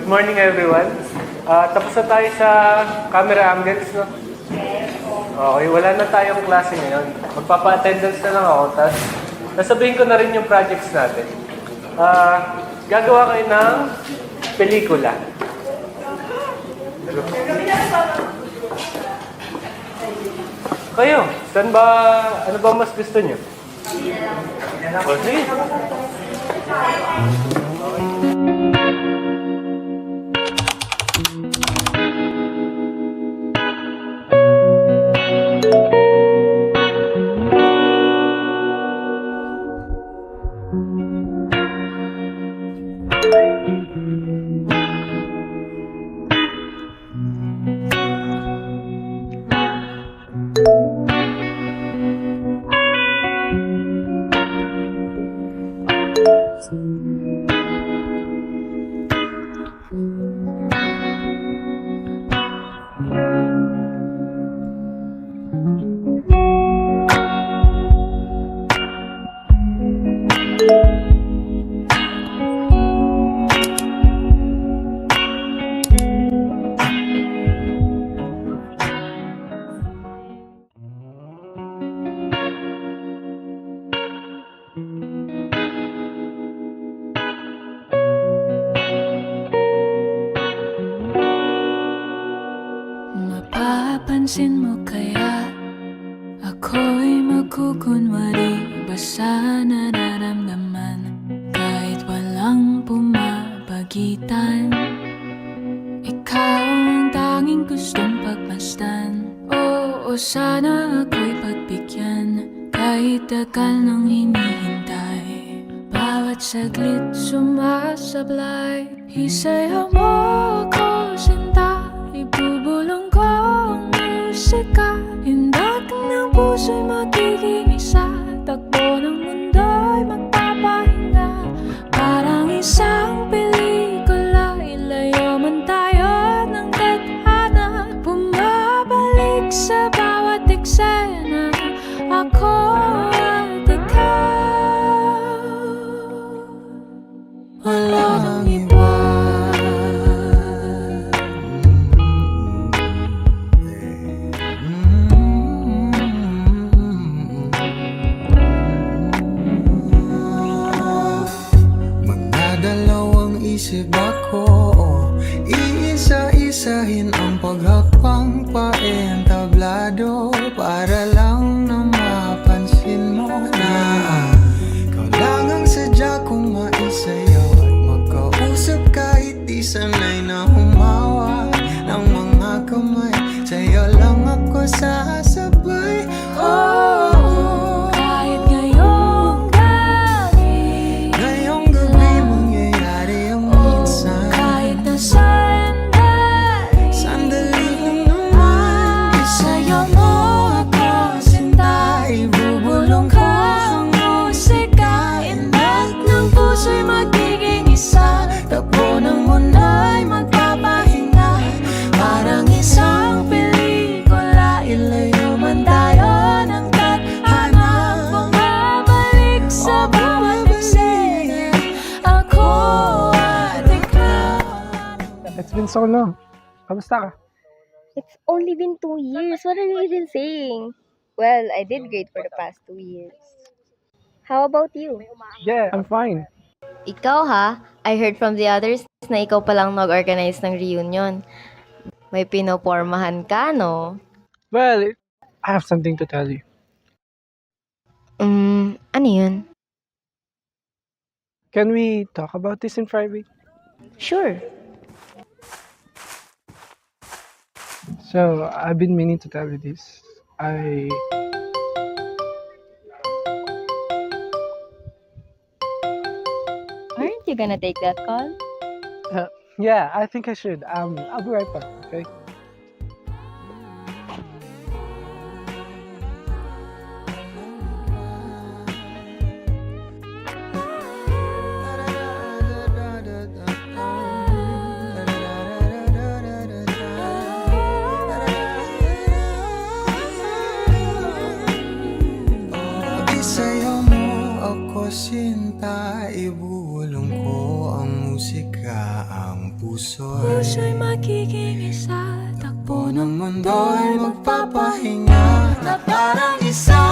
morning everyone. Tapos na tayo sa camera angles, no? Okay, wala na tayong klase ngayon. Magpapa-attendance na lang ako, tapos nasabihin ko na rin yung projects natin. Gagawa kayo ng pelikula. Kayo, saan ba, ano ba mas gusto nyo? O, sige. Mapapansin mo kaya ako'y magkukunwari ba sa nararamdaman kahit walang pumapagitan? Ikaw ang tanging gustong pagmasdan. Oo, sana ako'y pagbigyan kahit tagal nang hinihintay. Bawat saglit sumasablay, isayaw mo ako sinta. Ibubulong ko ang musika, hindak ng puso'y magiging isa. Takbo ng mundo'y magpapahinga, parang isang pelikula. Ilayo man tayo ng tadhana, bumabalik sa bawat eksena. Ako at ikaw, walang iba. Isip ako, iisa-isahin ang paghakbang paentablado para lang na mapansin mo na ikaw lang ang sadya kong maisayaw at magkausap kahit di sanay na humawa ng mga kamay. Sa'yo lang ako sasabay. Oh, kahit ngayong gabi, ngayong gabi mangyayari ang minsan. kahit na sandali, Sandali lang naman, isayaw mo ako sinta. Ibubulong ko ang musika, indak ng puso'y magiging isa. Takbo ng mundo'y magpapahinga, parang isang pelikula. Ilayo man tayo ng tadhana, bumabalik sa bawat eksena. Ako at ikaw. It's been so long. Kamusta ka? It's only been 2 years. What are you even saying? Well, I did great for the past 2 years. How about you? Yeah, I'm fine. Ikaw ha? I heard from the others na ikaw palang nag-organize ng reunion. May pinopormahan ka, no? Well, I have something to tell you. Ano yun? Can we talk about this in private? Sure. So, I've been meaning to tell you this. Aren't you gonna take that call? Yeah, I think I should. I'll be right back, okay? Isayaw mo ako sinta, ibulong ko ang musika. musika ang puso'y Puso'y magiging isa, takbo ng Ng mundo'y magpapahinga na parang isa